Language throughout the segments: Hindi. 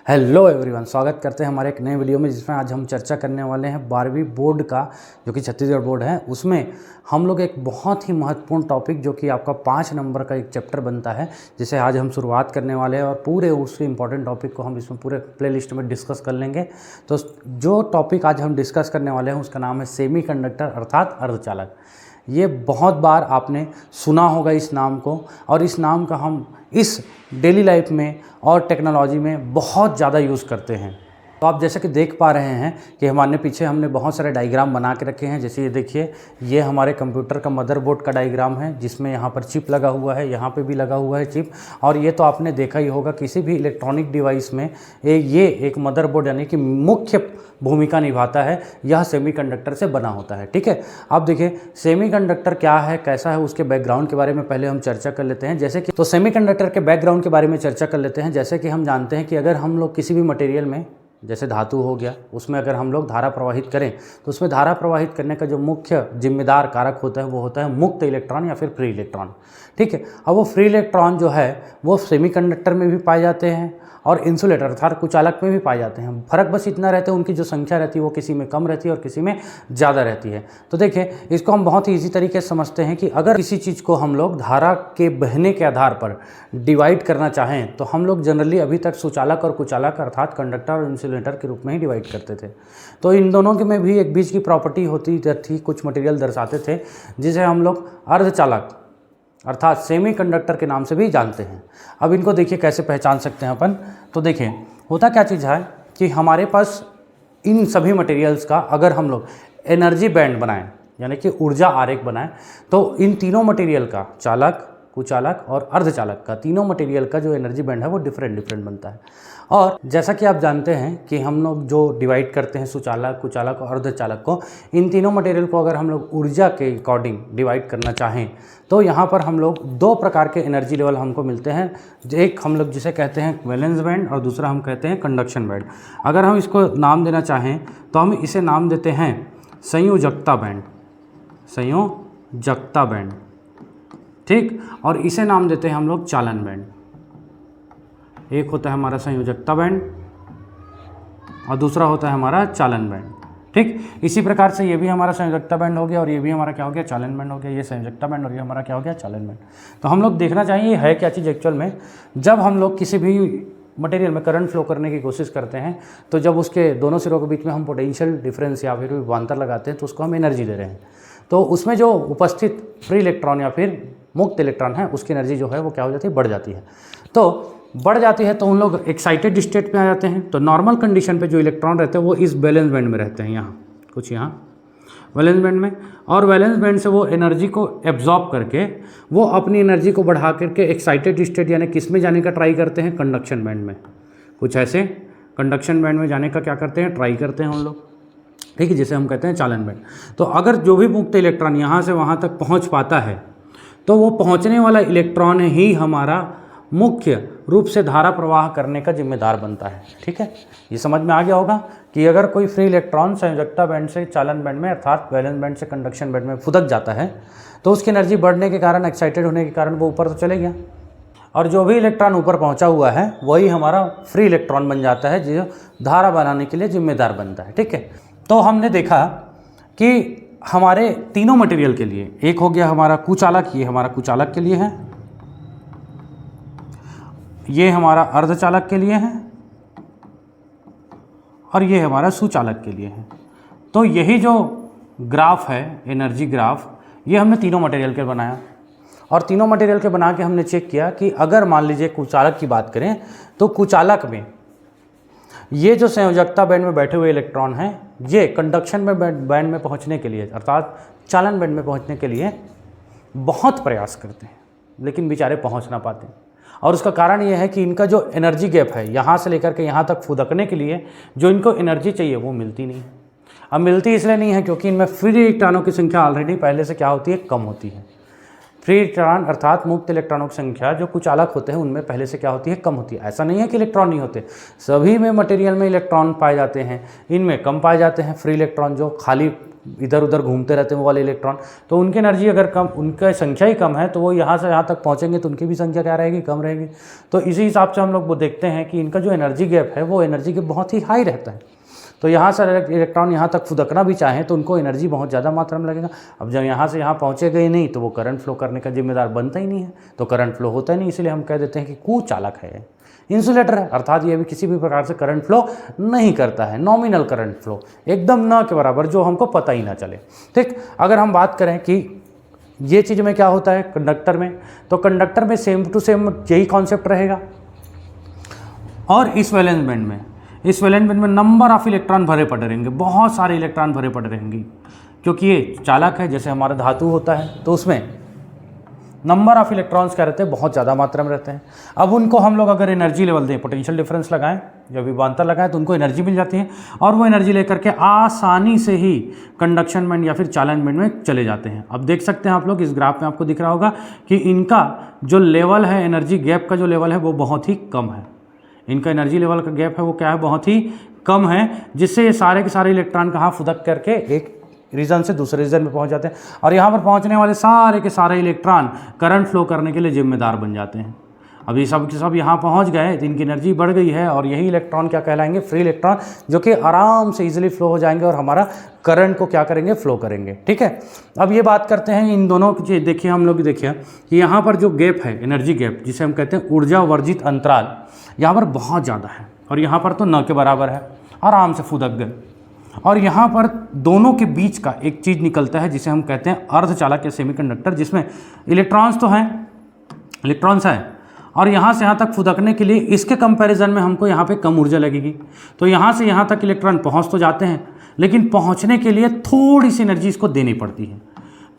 हेलो एवरीवन, स्वागत करते हैं हमारे एक नए वीडियो में जिसमें आज हम चर्चा करने वाले हैं 12वीं बोर्ड का, जो कि छत्तीसगढ़ बोर्ड है। उसमें हम लोग एक बहुत ही महत्वपूर्ण टॉपिक जो कि आपका 5 नंबर का एक चैप्टर बनता है, जिसे आज हम शुरुआत करने वाले हैं और पूरे उस इंपॉर्टेंट टॉपिक को हम इसमें पूरे प्लेलिस्ट में डिस्कस कर लेंगे। तो जो टॉपिक आज हम डिस्कस करने वाले हैं उसका नाम है सेमीकंडक्टर अर्थात अर्धचालक। ये बहुत बार आपने सुना होगा इस नाम को, और इस नाम का हम इस डेली लाइफ में और टेक्नोलॉजी में बहुत ज़्यादा यूज़ करते हैं। तो आप जैसे कि देख पा रहे हैं कि हमारे पीछे हमने बहुत सारे डायग्राम बना के रखे हैं। जैसे ये देखिए, ये हमारे कंप्यूटर का मदरबोर्ड का डायग्राम है, जिसमें यहाँ पर चिप लगा हुआ है, यहाँ पे भी लगा हुआ है चिप। और ये तो आपने देखा ही होगा किसी भी इलेक्ट्रॉनिक डिवाइस में ये एक मदरबोर्ड यानी कि मुख्य भूमिका निभाता है। यह सेमीकंडक्टर से बना होता है। ठीक है, अब देखिए सेमीकंडक्टर क्या है, कैसा है, उसके बैकग्राउंड के बारे में पहले हम चर्चा कर लेते हैं। जैसे कि तो सेमीकंडक्टर के बैकग्राउंड के बारे में चर्चा कर लेते हैं। जैसे कि हम जानते हैं कि अगर हम लोग किसी भी मटेरियल में, जैसे धातु हो गया, उसमें अगर हम लोग धारा प्रवाहित करें तो उसमें धारा प्रवाहित करने का जो मुख्य जिम्मेदार कारक होता है वो होता है मुक्त इलेक्ट्रॉन या फिर फ्री इलेक्ट्रॉन। ठीक है, अब वो फ्री इलेक्ट्रॉन जो है वो सेमीकंडक्टर में भी पाए जाते हैं और इंसुलेटर अर्थात कुचालक में भी पाए जाते हैं। फर्क बस इतना रहता है, उनकी जो संख्या रहती है वो किसी में कम रहती है और किसी में ज़्यादा रहती है। तो देखिए, इसको हम बहुत ही ईजी तरीके से समझते हैं कि अगर किसी चीज़ को हम लोग धारा के बहने के आधार पर डिवाइड करना चाहें तो हम लोग जनरली अभी तक सुचालक और कुचालक अर्थात कंडक्टर और इंसुलेटर के रूप में ही डिवाइड करते थे। तो इन दोनों के में भी एक बीच की प्रॉपर्टी होती थी, कुछ मटेरियल दर्शाते थे, जिसे हम लोग अर्धचालक अर्थात सेमीकंडक्टर के नाम से भी जानते हैं। अब इनको देखिए कैसे पहचान सकते हैं अपन। तो देखिए, होता क्या चीज़ है कि हमारे पास इन सभी मटेरियल्स का अगर हम लोग एनर्जी बैंड बनाएं यानी कि ऊर्जा आरेख बनाएं तो इन तीनों मटेरियल का, चालक, कुचालक और अर्धचालक का, तीनों मटेरियल का जो एनर्जी बैंड है वो डिफरेंट बनता है। और जैसा कि आप जानते हैं कि हम लोग जो डिवाइड करते हैं सुचालक, कुचालक और अर्धचालक को, इन तीनों मटेरियल को अगर हम लोग ऊर्जा के अकॉर्डिंग डिवाइड करना चाहें तो यहाँ पर हम लोग दो प्रकार के एनर्जी लेवल हमको मिलते हैं। एक हम लोग जिसे कहते हैं वैलेंस बैंड और दूसरा हम कहते हैं कंडक्शन बैंड। अगर हम इसको नाम देना चाहें तो हम इसे नाम देते हैं संयोजकता बैंड, संयोजकता बैंड। ठीक, और इसे नाम देते हैं हम लोग चालन बैंड। एक होता है हमारा संयोजकता बैंड और दूसरा होता है हमारा चालन बैंड। ठीक, इसी प्रकार से ये भी हमारा संयोजकता बैंड हो गया और ये भी हमारा क्या हो गया, चालन बैंड हो गया। ये संयोजकता बैंड और ये हमारा क्या हो गया, चालन बैंड। तो हम लोग देखना चाहिए ये है क्या चीज़ एक्चुअल में। जब हम लोग किसी भी मटेरियल में करंट फ्लो करने की कोशिश करते हैं तो जब उसके दोनों सिरों के बीच में हम पोटेंशियल डिफरेंस या फिर विभवांतर लगाते हैं तो उसको हम एनर्जी दे रहे हैं। तो उसमें जो उपस्थित फ्री इलेक्ट्रॉन या फिर मुक्त इलेक्ट्रॉन है उसकी एनर्जी जो है वो क्या हो जाती है, बढ़ जाती है। तो बढ़ जाती है तो उन लोग एक्साइटेड स्टेट में आ जाते हैं। तो नॉर्मल कंडीशन पे जो इलेक्ट्रॉन रहते हैं वो इस बैलेंस बैंड में रहते हैं, यहाँ कुछ यहाँ वैलेंस बैंड में, और वैलेंस बैंड से वो एनर्जी को एब्जॉर्ब करके वो अपनी एनर्जी को बढ़ा करके एक्साइटेड स्टेट यानी किस में जाने का ट्राई करते हैं, कंडक्शन बैंड में। कुछ ऐसे कंडक्शन बैंड में जाने का क्या करते हैं, ट्राई करते हैं उन लोग। ठीक है, जिसे हम कहते हैं चालन बैंड। तो अगर जो भी मुक्त इलेक्ट्रॉन यहाँ से वहाँ तक पहुँच पाता है तो वो पहुँचने वाला इलेक्ट्रॉन ही हमारा मुख्य रूप से धारा प्रवाह करने का जिम्मेदार बनता है। ठीक है, ये समझ में आ गया होगा कि अगर कोई फ्री इलेक्ट्रॉन संयोजकता बैंड से चालन बैंड में अर्थात वैलेंस बैंड से कंडक्शन बैंड में फुदक जाता है तो उसकी एनर्जी बढ़ने के कारण, एक्साइटेड होने के कारण वो ऊपर तो चले गया, और जो भी इलेक्ट्रॉन ऊपर पहुंचा हुआ है वही हमारा फ्री इलेक्ट्रॉन बन जाता है जो धारा बनाने के लिए जिम्मेदार बनता है। ठीक है, तो हमने देखा कि हमारे तीनों मटेरियल के लिए, एक हो गया हमारा कुचालक, ये हमारा कुचालक के लिए है, ये हमारा अर्धचालक के लिए है और ये हमारा सुचालक के लिए है। तो यही जो ग्राफ है, एनर्जी ग्राफ, ये हमने तीनों मटेरियल के बनाया और तीनों मटेरियल के बना के हमने चेक किया कि अगर मान लीजिए कुचालक की बात करें तो कुचालक में ये जो संयोजकता बैंड में बैठे हुए इलेक्ट्रॉन हैं ये कंडक्शन बैंड में पहुंचने के लिए अर्थात चालन बैंड में पहुंचने के लिए बहुत प्रयास करते हैं, लेकिन बेचारे पहुंच ना पाते। और उसका कारण ये है कि इनका जो एनर्जी गैप है यहाँ से लेकर के यहाँ तक फुदकने के लिए जो इनको एनर्जी चाहिए वो मिलती नहीं है। अब मिलती इसलिए नहीं है क्योंकि इनमें फ्री इलेक्ट्रॉनों की संख्या ऑलरेडी पहले से क्या होती है, कम होती है। फ्री इलेक्ट्रॉन अर्थात मुक्त इलेक्ट्रॉनों की संख्या जो कुचालक होते हैं उनमें पहले से क्या होती है, कम होती है। ऐसा नहीं है कि इलेक्ट्रॉन नहीं होते, सभी में मटेरियल में इलेक्ट्रॉन पाए जाते हैं, इनमें कम पाए जाते हैं फ्री इलेक्ट्रॉन, जो खाली इधर उधर घूमते रहते हैं वो वाले इलेक्ट्रॉन, तो उनकी एनर्जी अगर कम, उनका संख्या ही कम है, तो वो यहाँ से यहाँ तक पहुँचेंगे तो उनकी भी संख्या क्या रहेगी, कम रहेगी। तो इसी हिसाब से हम लोग वो देखते हैं कि इनका जो एनर्जी गैप है वो एनर्जी गैप बहुत ही हाई रहता है। तो यहाँ से इलेक्ट्रॉन यहाँ तक फुदकना भी चाहें तो उनको एनर्जी बहुत ज़्यादा मात्रा में लगेगा। अब जब यहाँ से यहाँ पहुँचेगा ही नहीं तो वो करंट फ्लो करने का जिम्मेदार बनता ही नहीं है, तो करंट फ्लो होता ही नहीं, इसलिए हम कह देते हैं कि कुचालक है, इंसुलेटर है, अर्थात ये भी किसी भी प्रकार से करंट फ्लो नहीं करता है, नॉमिनल करंट फ्लो एकदम न के बराबर, जो हमको पता ही ना चले। ठीक, अगर हम बात करें कि ये चीज़ में क्या होता है कंडक्टर में, तो कंडक्टर में सेम टू सेम यही कॉन्सेप्ट रहेगा। और इस वैलेंस बैंड में, इस वैलेंस बैंड में नंबर ऑफ इलेक्ट्रॉन भरे पड़े रहेंगे, बहुत सारे इलेक्ट्रॉन भरे पड़े रहेंगे, क्योंकि ये चालक है, जैसे हमारा धातु होता है तो उसमें नंबर ऑफ इलेक्ट्रॉन्स क्या रहते हैं, बहुत ज़्यादा मात्रा में रहते हैं। अब उनको हम लोग अगर एनर्जी लेवल दें, पोटेंशियल डिफरेंस लगाएं या विभवांतर लगाएं, तो उनको एनर्जी मिल जाती है और वो एनर्जी लेकर के आसानी से ही कंडक्शन बैंड या फिर चालन बैंड में चले जाते हैं। अब देख सकते हैं आप लोग, इस ग्राफ में आपको दिख रहा होगा कि इनका जो लेवल है, एनर्जी गैप का जो लेवल है वो बहुत ही कम है। इनका एनर्जी लेवल का गैप है वो क्या है, बहुत ही कम है, जिससे ये सारे के सारे इलेक्ट्रॉन कहाँ फुदक करके एक रीजन से दूसरे रीजन में पहुंच जाते हैं और यहाँ पर पहुंचने वाले सारे के सारे इलेक्ट्रॉन करंट फ्लो करने के लिए जिम्मेदार बन जाते हैं। अभी सब के सब यहाँ पहुँच गए तो इनकी एनर्जी बढ़ गई है और यही इलेक्ट्रॉन क्या कहलाएंगे, फ्री इलेक्ट्रॉन, जो कि आराम से इजीली फ्लो हो जाएंगे और हमारा करंट को क्या करेंगे, फ्लो करेंगे। ठीक है, अब ये बात करते हैं इन दोनों की। देखिए हम लोग देखिए कि यहाँ पर जो गैप है, एनर्जी गैप, जिसे हम कहते हैं ऊर्जा वर्जित अंतराल, यहाँ पर बहुत ज़्यादा है और यहाँ पर तो न के बराबर है, आराम से फुदक गए। और यहाँ पर दोनों के बीच का एक चीज़ निकलता है जिसे हम कहते हैं अर्धचालक या सेमीकंडक्टर, जिसमें इलेक्ट्रॉन्स तो हैं, इलेक्ट्रॉन्स हैं और यहाँ से यहाँ तक फुदकने के लिए इसके कंपैरिजन में हमको यहाँ पे कम ऊर्जा लगेगी। तो यहाँ से यहाँ तक इलेक्ट्रॉन पहुँच तो जाते हैं, लेकिन पहुँचने के लिए थोड़ी सी एनर्जी इसको देनी पड़ती है,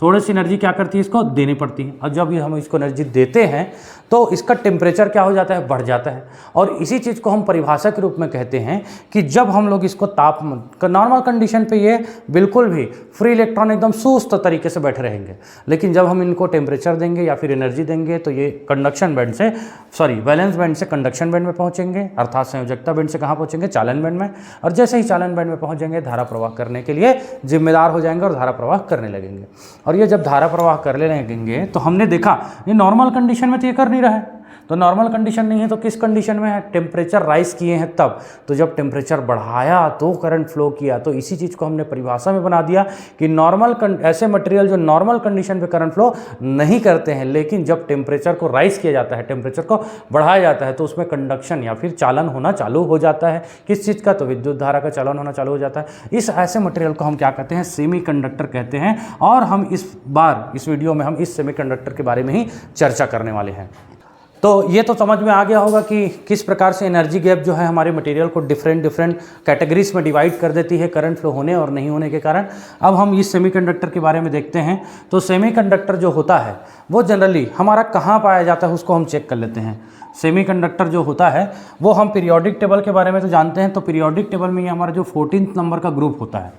थोड़ी सी एनर्जी क्या करती है, इसको देनी पड़ती है। और जब हम इसको एनर्जी देते हैं तो इसका टेम्परेचर क्या हो जाता है, बढ़ जाता है। और इसी चीज़ को हम परिभाषा के रूप में कहते हैं कि जब हम लोग इसको नॉर्मल कंडीशन पे ये बिल्कुल भी फ्री इलेक्ट्रॉन एकदम सुस्त तरीके से बैठे रहेंगे, लेकिन जब हम इनको टेम्परेचर देंगे या फिर एनर्जी देंगे तो ये कंडक्शन बैंड से, वैलेंस बैंड से कंडक्शन बैंड में पहुँचेंगे, अर्थात संयोजकता बैंड से कहाँ पहुँचेंगे, चालन बैंड में। और जैसे ही चालन बैंड में पहुँचेंगे धारा प्रवाह करने के लिए जिम्मेदार हो जाएंगे और धारा प्रवाह करने लगेंगे। और ये जब धारा प्रवाह करने लगेंगे तो हमने देखा ये नॉर्मल कंडीशन में तो ये कर नहीं रहा है, तो नॉर्मल कंडीशन नहीं है तो किस कंडीशन में है, टेम्परेचर राइज किए हैं तब। तो जब टेम्परेचर बढ़ाया तो करंट फ्लो किया। तो इसी चीज़ को हमने परिभाषा में बना दिया कि ऐसे मटेरियल जो नॉर्मल कंडीशन पे करंट फ्लो नहीं करते हैं, लेकिन जब टेम्परेचर को राइज किया जाता है, टेम्परेचर को बढ़ाया जाता है, तो उसमें कंडक्शन या फिर चालन होना चालू हो जाता है। किस चीज़ का, तो विद्युत धारा का चालन होना चालू हो जाता है। इस ऐसे मटेरियल को हम क्या कहते हैं, सेमीकंडक्टर कहते हैं। और हम इस वीडियो में हम इस सेमीकंडक्टर के बारे में ही चर्चा करने वाले हैं। तो ये तो समझ में आ गया होगा कि किस प्रकार से एनर्जी गैप जो है हमारे मटेरियल को डिफरेंट कैटेगरीज में डिवाइड कर देती है करंट फ्लो होने और नहीं होने के कारण। अब हम इस सेमीकंडक्टर के बारे में देखते हैं। तो सेमीकंडक्टर जो होता है वो जनरली हमारा कहाँ पाया जाता है उसको हम चेक कर लेते हैं। सेमीकंडक्टर जो होता है वो हम पीरियोडिक टेबल के बारे में तो जानते हैं। तो पीरियोडिक टेबल में ये हमारा जो 14 नंबर का ग्रुप होता है,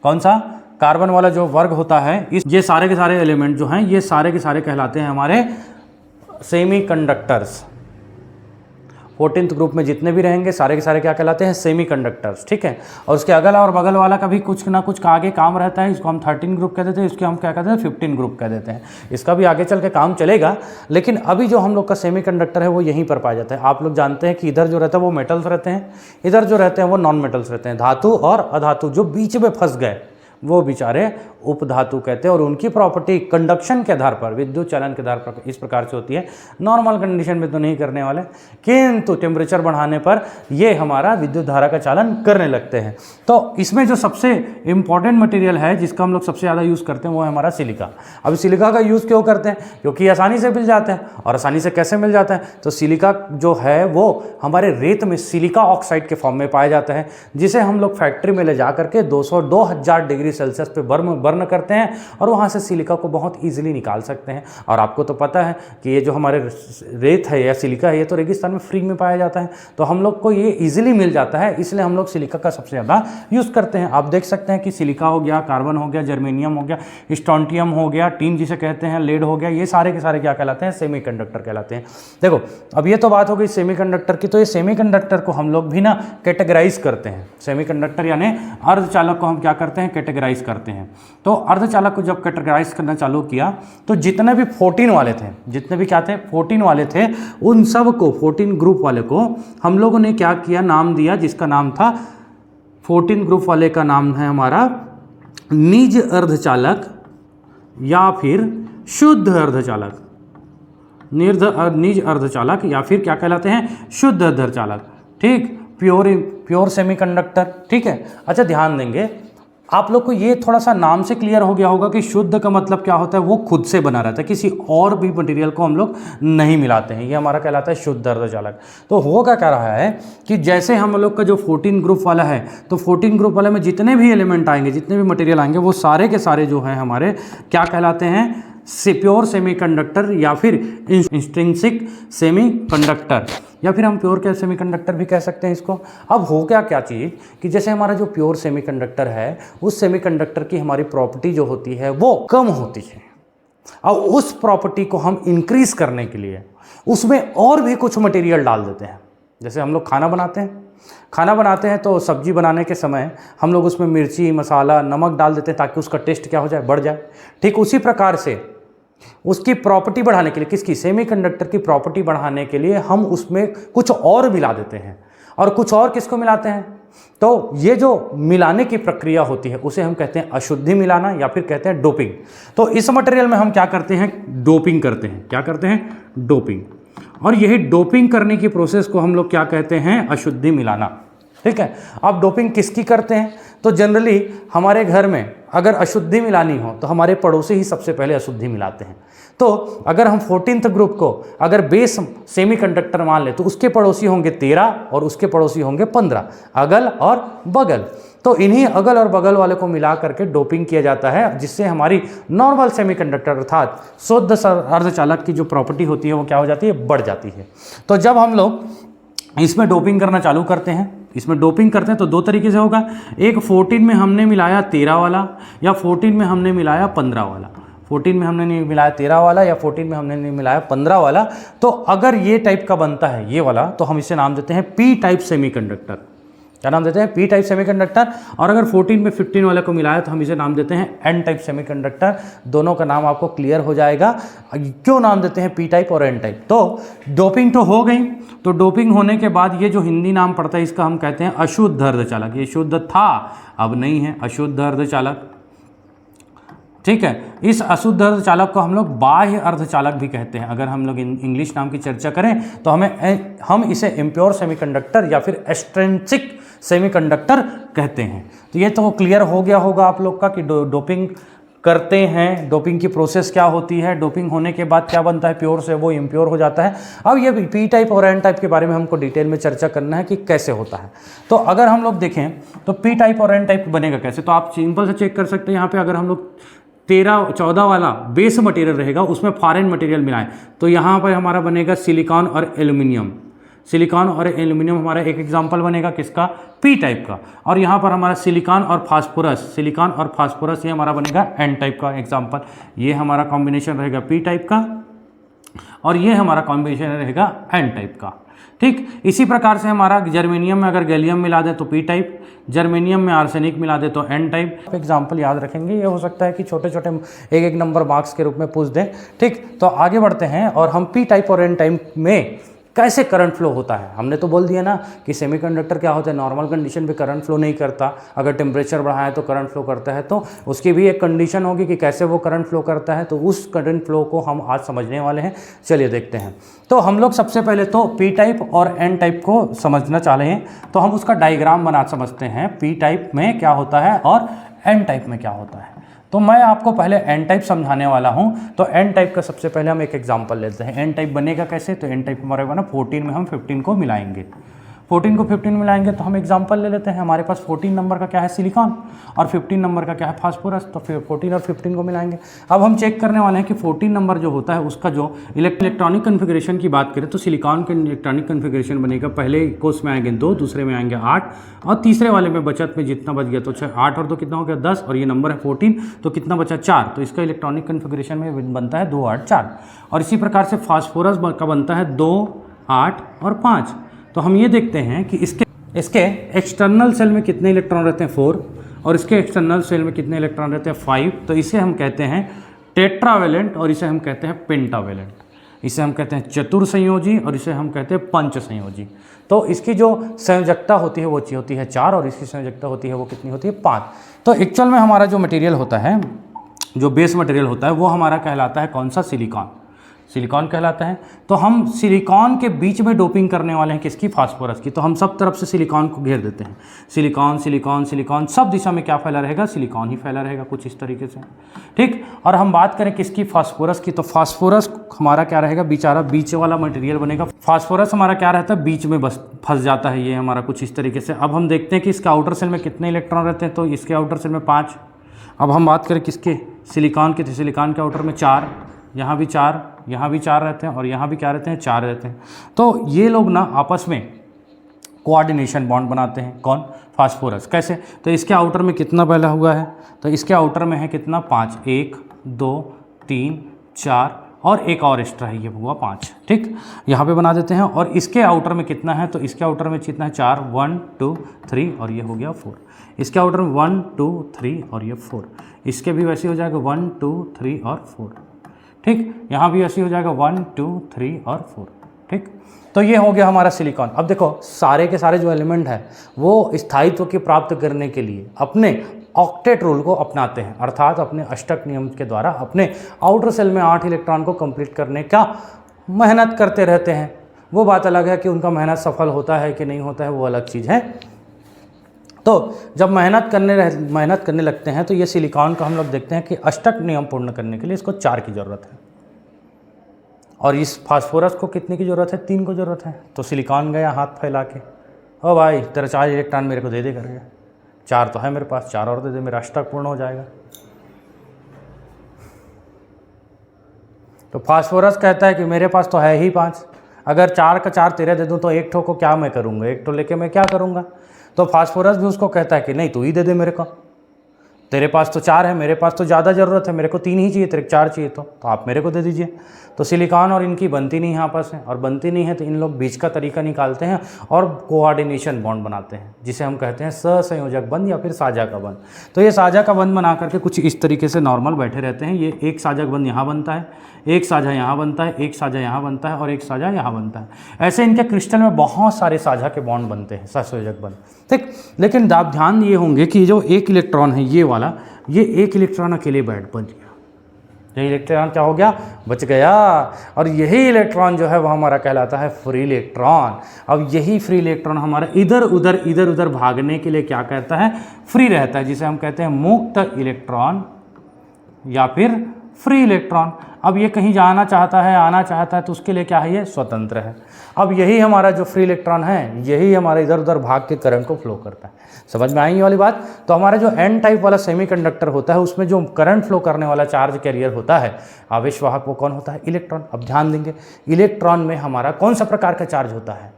कौन सा, कार्बन वाला जो वर्ग होता है, ये सारे के सारे एलिमेंट जो हैं ये सारे के सारे कहलाते हैं हमारे सेमीकंडक्टर्स। 14th ग्रुप में जितने भी रहेंगे सारे के सारे क्या कहलाते हैं, सेमीकंडक्टर्स। ठीक है, और उसके अगला और बगल वाला का भी कुछ ना कुछ आगे काम रहता है, इसको हम 13 ग्रुप कह देते हैं, इसके हम क्या कहते हैं 15 ग्रुप कह देते हैं। इसका भी आगे चल के काम चलेगा, लेकिन अभी जो हम लोग का सेमीकंडक्टर है वो यहीं पर पाया जाता है। आप लोग जानते हैं कि इधर जो रहता है वो मेटल्स रहते हैं, इधर जो रहते हैं वो नॉन मेटल्स रहते हैं, धातु और अधातु जो बीच में फंस गए वो बेचारे उपधातु कहते हैं। और उनकी प्रॉपर्टी कंडक्शन के आधार पर, विद्युत चालन के आधार पर इस प्रकार से होती है। नॉर्मल कंडीशन में तो नहीं करने वाले, किंतु टेम्परेचर बढ़ाने पर ये हमारा विद्युत धारा का चालन करने लगते हैं। तो इसमें जो सबसे इम्पॉर्टेंट मटेरियल है जिसका हम लोग सबसे ज़्यादा यूज़ करते हैं वो है हमारा सिलिका। अब सिलिका का यूज़ क्यों करते हैं, क्योंकि आसानी से मिल जाता है। और आसानी से कैसे मिल जाता है, तो सिलिका जो है वो हमारे रेत में सिलिका ऑक्साइड के फॉर्म में पाया जाता है, जिसे हम लोग फैक्ट्री में ले जा करके 2000 डिग्री डिग्री सेल्सियस पे बर्न करते हैं और वहाँ से सिलिका को बहुत ईजिली निकाल सकते हैं। और आपको तो पता है कि ये जो हमारे रेत है या सिलिका है ये तो रेगिस्तान में फ्री में पाया जाता है, तो हम लोग को ये ईजिली मिल जाता है, इसलिए हम लोग सिलिका का सबसे ज़्यादा यूज़ करते हैं। आप देख सकते हैं कि सिलिका हो गया, कार्बन हो गया, जर्मेनियम हो गया, स्ट्रोंटियम हो गया, टीन जिसे कहते हैं, लेड हो गया, ये सारे के सारे क्या कहलाते हैं? सेमीकंडक्टर कहलाते हैं। देखो अब ये तो बात हो गई सेमीकंडक्टर की, तो ये सेमीकंडक्टर को हम लोग भी ना कैटेगराइज करते हैं। सेमीकंडक्टर यानी अर्धचालक को हम क्या करते हैं? कैटेगराइज करते हैं। तो अर्धचालक को जब कैटेगराइज करना चालू किया तो जितने भी 14 वाले थे, जितने भी क्या थे? 14 वाले थे, उन सब को 14 ग्रुप वाले को हम लोगों ने क्या किया? नाम दिया, जिसका नाम था 14 ग्रुप वाले का नाम है हमारा निज अर्धचालक या फिर शुद्ध अर्धचालक। निज अर्धचालक या फिर क्या कहलाते हैं? शुद्ध अर्धचालक। ठीक, प्योर सेमीकंडक्टर। ठीक है, अच्छा ध्यान देंगे आप लोग को ये थोड़ा सा नाम से क्लियर हो गया होगा कि शुद्ध का मतलब क्या होता है? वो खुद से बना रहता है, किसी और भी मटेरियल को हम लोग नहीं मिलाते हैं, ये हमारा कहलाता है शुद्ध अर्धचालक। तो होगा क्या रहा है कि जैसे हम लोग का जो 14 ग्रुप वाला है, तो 14 ग्रुप वाले में जितने भी एलिमेंट आएंगे, जितने भी मटेरियल आएंगे, वो सारे के सारे जो है हमारे क्या कहलाते हैं? प्योर सेमीकंडक्टर या फिर इंट्रिंसिक सेमीकंडक्टर, या फिर हम प्योर सेमीकंडक्टर भी कह सकते हैं इसको। अब हो क्या चीज़ कि जैसे हमारा जो प्योर सेमीकंडक्टर है, उस सेमीकंडक्टर की हमारी प्रॉपर्टी जो होती है वो कम होती है, और उस प्रॉपर्टी को हम इंक्रीज करने के लिए उसमें और भी कुछ मटेरियल डाल देते हैं। जैसे हम लोग खाना बनाते हैं तो सब्जी बनाने के समय हम लोग उसमें मिर्ची, मसाला, नमक डाल देते हैं ताकि उसका टेस्ट क्या हो जाए? बढ़ जाए। ठीक उसी प्रकार से उसकी प्रॉपर्टी बढ़ाने के लिए, किसकी? सेमीकंडक्टर की प्रॉपर्टी बढ़ाने के लिए हम उसमें कुछ और मिला देते हैं। और कुछ और किसको मिलाते हैं? तो ये जो मिलाने की प्रक्रिया होती है उसे हम कहते हैं अशुद्धि मिलाना या फिर कहते हैं डोपिंग। तो इस मटेरियल में हम क्या करते हैं? डोपिंग करते हैं। क्या करते हैं? डोपिंग। और यही डोपिंग करने की प्रोसेस को हम लोग क्या कहते हैं? अशुद्धि मिलाना। ठीक है, अब डोपिंग किसकी करते हैं? तो जनरली हमारे घर में अगर अशुद्धि मिलानी हो तो हमारे पड़ोसी ही सबसे पहले अशुद्धि मिलाते हैं। तो अगर हम 14th ग्रुप को अगर बेस सेमीकंडक्टर मान ले तो उसके पड़ोसी होंगे 13 और उसके पड़ोसी होंगे 15, अगल और बगल। तो इन्हीं अगल और बगल वाले को मिला करके डोपिंग किया जाता है, जिससे हमारी नॉर्मल सेमीकंडक्टर अर्थात शुद्ध अर्धचालक की जो प्रॉपर्टी होती है वो क्या हो जाती है? बढ़ जाती है। तो जब हम लोग इसमें डोपिंग करना चालू करते हैं, इसमें डोपिंग करते हैं तो दो तरीके से होगा। एक 14 में हमने मिलाया 13 वाला, या 14 में हमने मिलाया 15 वाला। 14 में हमने नहीं मिलाया 13 वाला, या 14 में हमने नहीं मिलाया 15 वाला। तो अगर ये टाइप का बनता है ये वाला, तो हम इसे नाम देते हैं पी टाइप सेमीकंडक्टर। क्या नाम देते हैं? P type semiconductor. और अगर 14 में 15 वाले को मिलाया तो हम इसे नाम देते हैं एन टाइप सेमीकंडक्टर। दोनों का नाम आपको क्लियर हो जाएगा क्यों नाम देते हैं पी टाइप और एन टाइप। तो डोपिंग तो हो गई, तो डोपिंग होने के बाद ये जो हिंदी नाम पड़ता है इसका हम कहते हैं अशुद्ध अर्धचालक। ये शुद्ध था, अब नहीं है, अशुद्ध अर्धचालक। ठीक है, इस अशुद्ध अर्धचालक को हम लोग बाह्य अर्धचालक भी कहते हैं। अगर हम लोग इंग्लिश नाम की चर्चा करें तो हम इसे इम्प्योर सेमीकंडक्टर या फिर एक्सट्रिंसिक सेमीकंडक्टर कहते हैं। तो ये तो क्लियर हो गया होगा आप लोग का कि डोपिंग करते हैं, डोपिंग की प्रोसेस क्या होती है, डोपिंग होने के बाद क्या बनता है? प्योर से वो इम्प्योर हो जाता है। अब ये पी टाइप और एन टाइप के बारे में हमको डिटेल में चर्चा करना है कि कैसे होता है। तो अगर हम लोग देखें तो पी टाइप और एन टाइप बनेगा कैसे, तो आप सिंपल से चेक कर सकते हैं। यहाँ पे अगर हम लोग 13-14 वाला बेस मटेरियल रहेगा उसमें फॉरेन मटेरियल मिलाएं तो यहाँ पर हमारा बनेगा सिलिकॉन और एल्यूमिनियम। सिलिकॉन और एल्यूमिनियम हमारा एक एग्जांपल बनेगा किसका? पी टाइप का। और यहाँ पर हमारा सिलिकॉन और फास्फोरस, सिलिकॉन और फास्फोरस ये हमारा बनेगा एन टाइप का एग्जांपल। ये हमारा कॉम्बिनेशन रहेगा पी टाइप का और ये हमारा कॉम्बिनेशन रहेगा एन टाइप का। ठीक, इसी प्रकार से हमारा जर्मेनियम में अगर गैलियम मिला दें तो पी टाइप, जर्मेनियम में आर्सेनिक मिला दे तो एन टाइप। एग्जाम्पल याद रखेंगे, ये हो सकता है कि छोटे छोटे एक एक नंबर मार्क्स के रूप में पूछ दें। ठीक, तो आगे बढ़ते हैं और हम पी टाइप और एन टाइप में कैसे करंट फ्लो होता है। हमने तो बोल दिया ना कि सेमीकंडक्टर क्या होता है, नॉर्मल कंडीशन पे करंट फ्लो नहीं करता, अगर टेम्परेचर बढ़ाए तो करंट फ्लो करता है। तो उसकी भी एक कंडीशन होगी कि कैसे वो करंट फ्लो करता है। तो उस करंट फ्लो को हम आज समझने वाले हैं, चलिए देखते हैं। तो हम लोग सबसे पहले तो पी टाइप और एन टाइप को समझना चाह रहे हैं तो हम उसका डायग्राम बना समझते हैं, पी टाइप में क्या होता है और एन टाइप में क्या होता है। तो मैं आपको पहले एन टाइप समझाने वाला हूं। तो एन टाइप का सबसे पहले हम एक एग्जांपल लेते हैं। एन टाइप बनेगा कैसे, तो एन टाइप हमारा ना 14 में हम 15 को मिलाएंगे। 14 को 15 में मिलाएंगे तो हम एग्जांपल ले लेते हैं। हमारे पास 14 नंबर का क्या है सिलिकॉन और 15 नंबर का क्या है फास्फोरस, तो फिर 14 और 15 को मिलाएंगे। अब हम चेक करने वाले हैं कि 14 नंबर जो होता है उसका जो इलेक्ट्रॉनिक कन्फिग्रेशन की बात करें तो सिलिकॉन के इलेक्ट्रॉनिक कन्फिग्रेशन बनेगा, पहले को उसमें आएंगे 2, दूसरे में आएंगे 8 और तीसरे वाले में बचत में जितना बच गया तो 8 और 2 कितना हो गया 10 और ये नंबर है 14 तो कितना बचा 4, तो इसका इलेक्ट्रॉनिक कन्फिग्रेशन में बनता है 2, 8, 4। और इसी प्रकार से फास्फोरस का बनता है 2, 8 और 5। तो हम ये देखते हैं कि इसके एक्सटर्नल सेल में कितने इलेक्ट्रॉन रहते हैं 4 और इसके एक्सटर्नल सेल में कितने इलेक्ट्रॉन रहते हैं 5। तो इसे हम कहते हैं टेट्रावेलेंट और इसे हम कहते हैं पेंटावेलेंट। इसे हम कहते हैं चतुर्संयोजी और इसे हम कहते हैं पंचसंयोजी। तो इसकी जो संयोजकता होती है वो होती है 4 और इसकी संयोजकता होती है वो कितनी होती है 5। तो एक्चुअल में हमारा जो मटेरियल होता है, जो बेस मटेरियल होता है वो हमारा कहलाता है कौन सा, सिलिकॉन। सिलिकॉन कहलाता है। तो हम सिलिकॉन के बीच में डोपिंग करने वाले हैं किसकी, फास्फोरस की। तो हम सब तरफ से सिलिकॉन को घेर देते हैं, सिलिकॉन सिलिकॉन सिलिकॉन, सब दिशा में क्या फैला रहेगा, सिलिकॉन ही फैला रहेगा कुछ इस तरीके से, ठीक। और हम बात करें किसकी, फास्फोरस की, तो फास्फोरस हमारा क्या रहेगा, बेचारा बीच वाला मटेरियल बनेगा। फास्फोरस हमारा क्या रहता है, बीच में बस फंस जाता है ये हमारा कुछ इस तरीके से। अब हम देखते हैं कि इसके आउटर सेल में कितने इलेक्ट्रॉन रहते हैं, तो इसके आउटर सेल में 5। अब हम बात करें किसके, सिलिकॉन के, तो सिलिकॉन के आउटर में 4, यहाँ भी 4, यहाँ भी 4 रहते हैं और यहाँ भी क्या रहते हैं, 4 रहते हैं। तो ये लोग ना आपस में कोऑर्डिनेशन बॉन्ड बनाते हैं, कौन, फास्फोरस। कैसे, तो इसके आउटर में कितना फैला हुआ है, तो इसके आउटर में है कितना 5, 1 2 3 4 और एक और एक्स्ट्रा है, ये हुआ 5, ठीक। यहाँ पे बना देते हैं। और इसके आउटर में कितना है, तो इसके आउटर में कितना है 4, 1 2 3 और ये हो गया 4। इसके आउटर में 1 2 3 और ये 4। इसके भी वैसे हो जाएगा 1 2 3 और 4, ठीक। यहाँ भी ऐसे हो जाएगा 1 2 3 और 4, ठीक। तो ये हो गया हमारा सिलिकॉन। अब देखो सारे के सारे जो एलिमेंट है वो स्थायित्व की प्राप्त करने के लिए अपने ऑक्टेट रूल को अपनाते हैं, अर्थात अपने अष्टक नियम के द्वारा अपने आउटर सेल में 8 इलेक्ट्रॉन को कंप्लीट करने का मेहनत करते रहते हैं। वो बात अलग है कि उनका मेहनत सफल होता है कि नहीं होता है, वो अलग चीज़ है। तो जब मेहनत करने लगते हैं तो ये सिलिकॉन का हम लोग देखते हैं कि अष्टक नियम पूर्ण करने के लिए इसको 4 की ज़रूरत है और इस फास्फोरस को कितने की ज़रूरत है, 3 को ज़रूरत है। तो सिलिकॉन गया हाथ फैला के, ओ भाई तेरा 4 इलेक्ट्रॉन मेरे को दे दे करके, 4 तो है मेरे पास, 4 और दे दे, मेरा अष्टक पूर्ण हो जाएगा। तो फास्फोरस कहता है कि मेरे पास तो है ही 5, अगर 4 का 4 तेरे दे दूँ तो एक ठो को क्या मैं करूँगा, एक ठो लेके मैं क्या करूँगा। तो फास्फोरस भी उसको कहता है कि नहीं तू ही दे दे मेरे को, तेरे पास तो 4 है, मेरे पास तो ज़्यादा ज़रूरत है, मेरे को 3 ही चाहिए, तेरे 4 चाहिए तो आप मेरे को दे दीजिए। तो सिलिकॉन और इनकी बनती नहीं है आपस में, और बनती नहीं है तो इन लोग बीच का तरीका निकालते हैं और कोऑर्डिनेशन बॉन्ड बनाते हैं, जिसे हम कहते हैं सहसंयोजक बंध या फिर साझा का बंध। तो ये साझा का बंध बना करके कुछ इस तरीके से नॉर्मल बैठे रहते हैं। ये एक साझा बंध यहाँ बनता है, एक साझा यहाँ बनता है, एक साझा यहाँ बनता है और एक साझा यहाँ बनता है। ऐसे इनके क्रिस्टल में बहुत सारे साझा के बॉन्ड बनते हैं, सहसंयोजक बंध, ठीक। लेकिन आप ध्यान ये होंगे कि जो एक इलेक्ट्रॉन है ये वाला, ये एक इलेक्ट्रॉन अकेले बैठ बच गया, ये इलेक्ट्रॉन क्या हो गया, बच गया। और यही इलेक्ट्रॉन जो है वो हमारा कहलाता है फ्री इलेक्ट्रॉन। अब यही फ्री इलेक्ट्रॉन हमारा इधर उधर भागने के लिए क्या कहता है, फ्री रहता है, जिसे हम कहते हैं मुक्त इलेक्ट्रॉन या फिर फ्री इलेक्ट्रॉन। अब ये कहीं जाना चाहता है, आना चाहता है, तो उसके लिए क्या है, ये स्वतंत्र है। अब यही हमारा जो फ्री इलेक्ट्रॉन है, यही हमारे इधर उधर भाग के करंट को फ्लो करता है। समझ में आई ये वाली बात। तो हमारा जो एन टाइप वाला सेमीकंडक्टर होता है, उसमें जो करंट फ्लो करने वाला चार्ज कैरियर होता है, आवेशवाहक, वो कौन होता है, इलेक्ट्रॉन। अब ध्यान देंगे इलेक्ट्रॉन में हमारा कौन सा प्रकार का चार्ज होता है,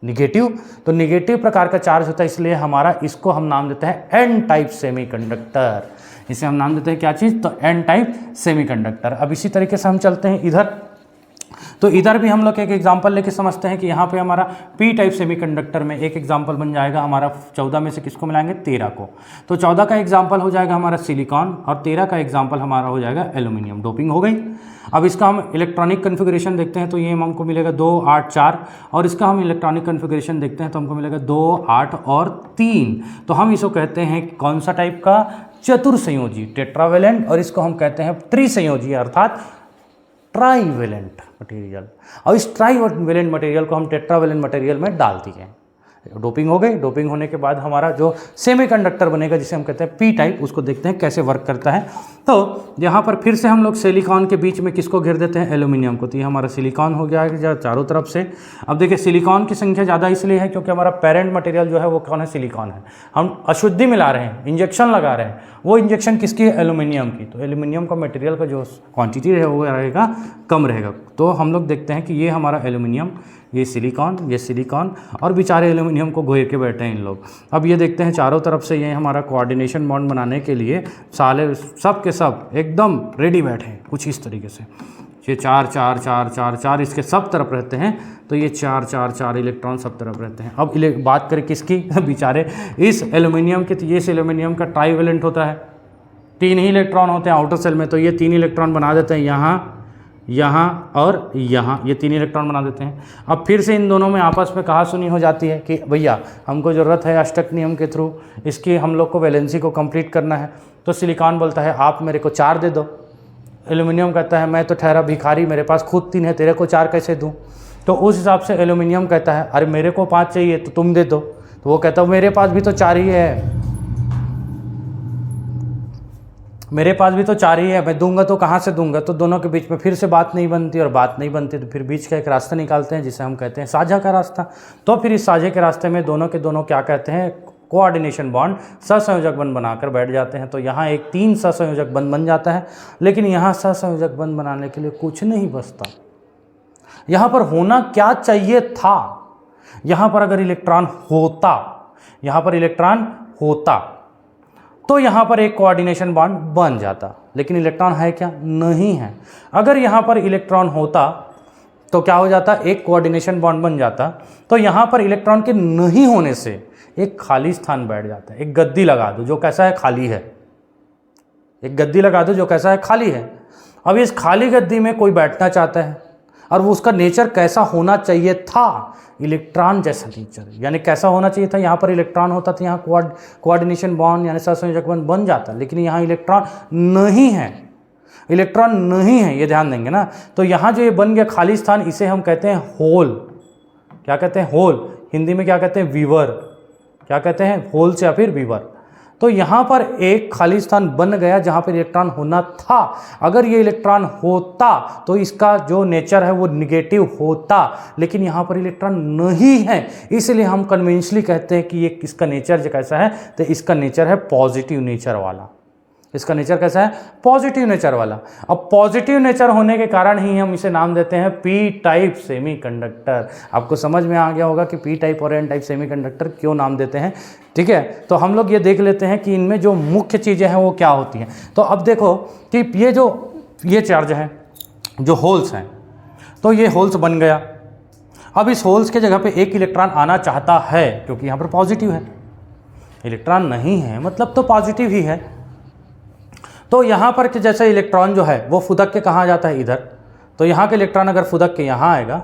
निगेटिव। तो निगेटिव प्रकार का चार्ज होता है, इसलिए हमारा इसको हम नाम देते हैं एन टाइप सेमीकंडक्टर। इसे हम नाम देते हैं क्या चीज़, तो एन टाइप सेमीकंडक्टर। अब इसी तरीके से हम चलते हैं इधर, तो इधर भी हम लोग एक एग्जांपल लेके समझते हैं कि यहाँ पे हमारा पी टाइप सेमीकंडक्टर में एक एग्जांपल बन जाएगा हमारा 14 में से किसको मिलाएंगे, 13 को। तो 14 का एग्जांपल हो जाएगा हमारा सिलिकॉन और 13 का एग्जांपल हमारा हो जाएगा एल्यूमिनियम। डोपिंग हो गई। अब इसका हम इलेक्ट्रॉनिक कन्फिग्रेशन देखते हैं तो ये हमको मिलेगा 2 8 4, और इसका हम इलेक्ट्रॉनिक कन्फिग्रेशन देखते हैं तो हमको मिलेगा 2 8 और 3। तो हम इसको कहते हैं कौन सा टाइप का, चतुर्संयोजी, टेट्रावेलेंट। और इसको हम कहते हैं त्रिसंयोजी अर्थात ट्राईवेलेंट मटेरियल। और इस ट्राईवेलेंट मटेरियल को हम टेट्रावेलेंट मटेरियल में डाल दिए। डोपिंग हो गई। डोपिंग होने के बाद हमारा जो सेमीकंडक्टर बनेगा जिसे हम कहते हैं पी टाइप, उसको देखते हैं कैसे वर्क करता है। तो यहाँ पर फिर से हम लोग सिलिकॉन के बीच में किसको घेर देते हैं, एल्यूमिनियम को। तो ये हमारा सिलिकॉन हो गया है चारों तरफ से। अब देखिए सिलिकॉन की संख्या ज़्यादा इसलिए है क्योंकि हमारा पेरेंट मटेरियल जो है वो कौन है, सिलिकॉन है। हम अशुद्धि मिला रहे हैं, इंजेक्शन लगा रहे हैं, वो इंजेक्शन किसकी है, एल्यूमिनियम की। तो एल्यूमिनियम का मटेरियल का जो क्वांटिटी है वो रहेगा कम रहेगा। तो हम लोग देखते हैं कि ये हमारा एल्यूमिनियम, ये सिलिकॉन और बेचारे एल्यूमिनियम को घेर के बैठे हैं इन लोग। अब ये देखते हैं चारों तरफ से ये हमारा कोऑर्डिनेशन बॉन्ड बनाने के लिए साले सब के सब एकदम रेडी बैठे हैं कुछ इस तरीके से। ये 4 4 4 4 4 इसके सब तरफ रहते हैं। तो ये 4 4 4 इलेक्ट्रॉन सब तरफ रहते हैं। अब बात करें किसकी, बेचारे इस एल्यूमिनियम के। तो ये एल्यूमिनियम का ट्राइवेलेंट होता है, 3 ही इलेक्ट्रॉन होते हैं आउटर सेल में। तो ये 3 इलेक्ट्रॉन बना देते हैं यहाँ, यहाँ और यहाँ, ये 3 इलेक्ट्रॉन बना देते हैं। अब फिर से इन दोनों में आपस में कहा सुनी हो जाती है कि भैया हमको ज़रूरत है अष्टक नियम के थ्रू इसकी हम लोग को वैलेंसी को कंप्लीट करना है। तो सिलिकॉन बोलता है आप मेरे को 4 दे दो। एल्यूमिनियम कहता है मैं तो ठहरा भिखारी, मेरे पास खुद 3 है, तेरे को 4 कैसे दूँ। तो उस हिसाब से एल्यूमिनियम कहता है अरे मेरे को 5 चाहिए तो तुम दे दो। तो वो कहता है मेरे पास भी तो 4 ही है, मेरे पास भी तो 4 ही है, मैं दूंगा तो कहाँ से दूंगा। तो दोनों के बीच में फिर से बात नहीं बनती, और बात नहीं बनती तो फिर बीच का एक रास्ता निकालते हैं जिसे हम कहते हैं साझा का रास्ता। तो फिर इस साझे के रास्ते में दोनों के दोनों क्या कहते हैं, कोऑर्डिनेशन बॉन्ड, सहसंयोजक बंध बनाकर बैठ जाते हैं। तो यहाँ एक 3 सहसंयोजक बंध बन जाता है। लेकिन यहाँ सहसंयोजक बंध बनाने के लिए कुछ नहीं बचता। यहाँ पर होना क्या चाहिए था, यहाँ पर अगर इलेक्ट्रॉन होता, यहाँ पर इलेक्ट्रॉन होता तो यहाँ पर एक कोऑर्डिनेशन बॉन्ड बन जाता। लेकिन इलेक्ट्रॉन है क्या, नहीं है। अगर यहाँ पर इलेक्ट्रॉन होता तो क्या हो जाता, एक कोऑर्डिनेशन बॉन्ड बन जाता। तो यहाँ पर इलेक्ट्रॉन के नहीं होने से एक खाली स्थान बैठ जाता है। एक गद्दी लगा दो जो कैसा है, खाली है। एक गद्दी लगा दो जो कैसा है, खाली है। अब इस खाली गद्दी में कोई बैठना चाहता है और वो उसका नेचर कैसा होना चाहिए था, इलेक्ट्रॉन जैसा नेचर। यानी कैसा होना चाहिए था, यहाँ पर इलेक्ट्रॉन होता तो यहाँ कोऑर्डिनेशन बॉन्ड यानी सहसंयोजक बंध बन जाता। लेकिन यहाँ इलेक्ट्रॉन नहीं है, इलेक्ट्रॉन नहीं है, ये ध्यान देंगे ना। तो यहाँ जो ये बन गया खाली स्थान, इसे हम कहते हैं होल। क्या कहते हैं, होल। हिंदी में क्या कहते हैं, वीवर। क्या कहते हैं, होल से या फिर वीवर। तो यहाँ पर एक खाली स्थान बन गया जहाँ पर इलेक्ट्रॉन होना था। अगर ये इलेक्ट्रॉन होता तो इसका जो नेचर है वो निगेटिव होता। लेकिन यहाँ पर इलेक्ट्रॉन नहीं है, इसलिए हम कन्वेंशनली कहते हैं कि ये इसका नेचर कैसा है, तो इसका नेचर है पॉजिटिव नेचर वाला। इसका नेचर कैसा है, पॉजिटिव नेचर वाला। अब पॉजिटिव नेचर होने के कारण ही हम इसे नाम देते हैं पी टाइप सेमीकंडक्टर। आपको समझ में आ गया होगा कि पी टाइप और एन टाइप सेमीकंडक्टर क्यों नाम देते हैं। ठीक है, तो हम लोग ये देख लेते हैं कि इनमें जो मुख्य चीज़ें हैं वो क्या होती हैं। तो अब देखो कि ये चार्ज हैं जो होल्स हैं, तो ये होल्स बन गया। अब इस होल्स के जगह पे एक इलेक्ट्रॉन आना चाहता है क्योंकि यहाँ पर पॉजिटिव है, इलेक्ट्रॉन नहीं है मतलब तो पॉजिटिव ही है। तो यहाँ पर कि जैसे इलेक्ट्रॉन जो है वो फुदक के कहाँ जाता है, इधर। तो यहाँ के इलेक्ट्रॉन अगर फुदक के यहाँ आएगा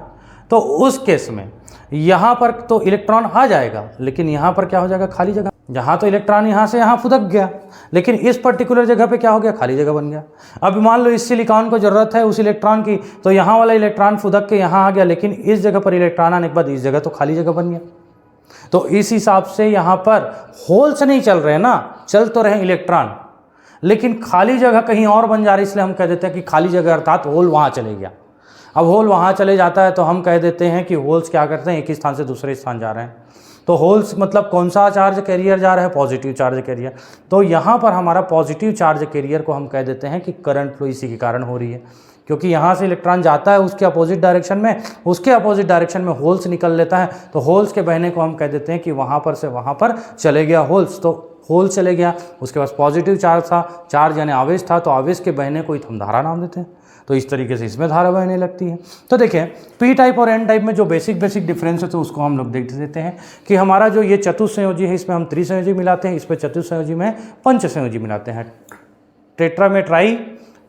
तो उस केस में यहाँ पर तो इलेक्ट्रॉन आ जाएगा, लेकिन यहाँ पर क्या हो जाएगा, खाली जगह। यहाँ तो इलेक्ट्रॉन यहाँ से यहाँ फुदक गया, लेकिन इस पर्टिकुलर जगह पे क्या हो गया, खाली जगह बन गया। अब मान लो इस सिलिकॉन को ज़रूरत है उस इलेक्ट्रॉन की, तो यहाँ वाला इलेक्ट्रॉन फुदक के यहाँ आ गया, लेकिन इस जगह पर इलेक्ट्रॉन आने के बाद इस जगह तो खाली जगह बन गया। तो इस हिसाब से यहाँ पर होल्स नहीं चल रहे ना, चल तो रहे इलेक्ट्रॉन, लेकिन खाली जगह कहीं और बन जा रही, इसलिए हम कह देते हैं कि खाली जगह अर्थात होल वहाँ चले गया। अब होल वहाँ चले जाता है तो हम कह देते हैं कि होल्स क्या करते हैं, एक ही स्थान से दूसरे स्थान जा रहे हैं। तो होल्स मतलब कौन सा चार्ज कैरियर जा रहा है, पॉजिटिव चार्ज कैरियर। तो यहाँ पर हमारा पॉजिटिव चार्ज कैरियर को हम कह देते हैं कि करंट फ्लो इसी के कारण हो रही है, क्योंकि यहाँ से इलेक्ट्रॉन जाता है उसके अपोजिट डायरेक्शन में, उसके अपोजिट डायरेक्शन में होल्स निकल लेता है। तो होल्स के बहने को हम कह देते हैं कि वहाँ पर से वहाँ पर चले गया होल्स। तो होल चले गया, उसके पास पॉजिटिव चार्ज था, चार्ज यानी आवेश था, तो आवेश के बहने को हम धारा नाम देते हैं। तो इस तरीके से इसमें धारा बहने लगती है। तो देखें पी टाइप और एन टाइप में जो बेसिक डिफरेंस है तो उसको हम लोग देख देते हैं कि हमारा जो ये चतुस्संयोजी है इसमें हम त्रिसंयोजी मिलाते हैं, इस पर चतुस्संयोजी में पंचसंयोजी मिलाते हैं। टेट्रा में ट्राई,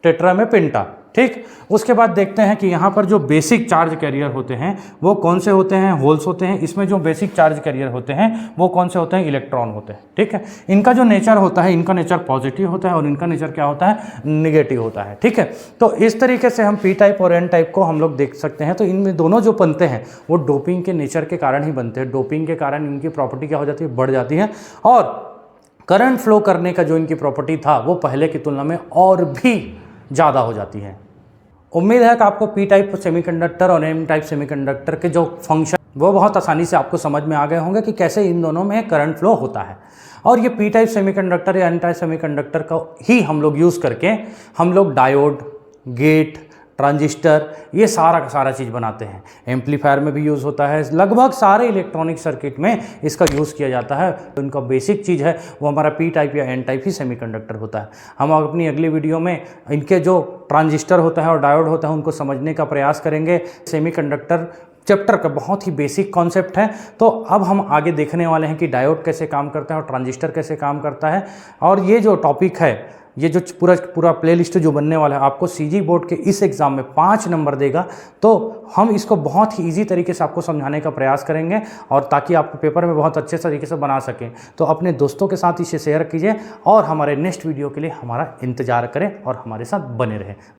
टेट्रा में पेंटा। ठीक। उसके बाद देखते हैं कि यहाँ पर जो बेसिक चार्ज कैरियर होते हैं वो कौन से होते हैं, होल्स होते हैं। इसमें जो बेसिक चार्ज कैरियर होते हैं वो कौन से होते हैं, इलेक्ट्रॉन होते हैं। ठीक है, इनका जो नेचर होता है, इनका नेचर पॉजिटिव होता है और इनका नेचर क्या होता है, निगेटिव होता है। ठीक है, तो इस तरीके से हम पी टाइप और एन टाइप को हम लोग देख सकते हैं। तो इनमें दोनों जो बनते हैं वो डोपिंग के नेचर के कारण ही बनते हैं। डोपिंग के कारण इनकी प्रॉपर्टी क्या हो जाती है, बढ़ जाती है, और करंट फ्लो करने का जो इनकी प्रॉपर्टी था वो पहले की तुलना में और भी ज़्यादा हो जाती है। उम्मीद है कि आपको पी टाइप सेमीकंडक्टर और एन टाइप सेमीकंडक्टर के जो फंक्शन वो बहुत आसानी से आपको समझ में आ गए होंगे कि कैसे इन दोनों में करंट फ्लो होता है। और ये पी टाइप सेमीकंडक्टर या एन टाइप सेमीकंडक्टर का ही हम लोग यूज़ करके हम लोग डायोड, गेट, ट्रांजिस्टर, ये सारा का सारा चीज़ बनाते हैं। एम्पलीफायर में भी यूज़ होता है, लगभग सारे इलेक्ट्रॉनिक सर्किट में इसका यूज़ किया जाता है। तो इनका बेसिक चीज़ है वो हमारा पी टाइप या एन टाइप ही सेमीकंडक्टर होता है। हम अपनी अगली वीडियो में इनके जो ट्रांजिस्टर होता है और डायोड होता है उनको समझने का प्रयास करेंगे। सेमीकंडक्टर चैप्टर का बहुत ही बेसिक कॉन्सेप्ट है। तो अब हम आगे देखने वाले हैं कि डायोड कैसे काम करता है और ट्रांजिस्टर कैसे काम करता है। और ये जो टॉपिक है, ये जो पूरा प्लेलिस्ट जो बनने वाला है, आपको सीजी बोर्ड के इस एग्ज़ाम में 5 नंबर देगा। तो हम इसको बहुत ही ईजी तरीके से आपको समझाने का प्रयास करेंगे, और ताकि आप पेपर में बहुत अच्छे तरीके से बना सकें। तो अपने दोस्तों के साथ इसे शेयर कीजिए और हमारे नेक्स्ट वीडियो के लिए हमारा इंतज़ार करें और हमारे साथ बने रहें।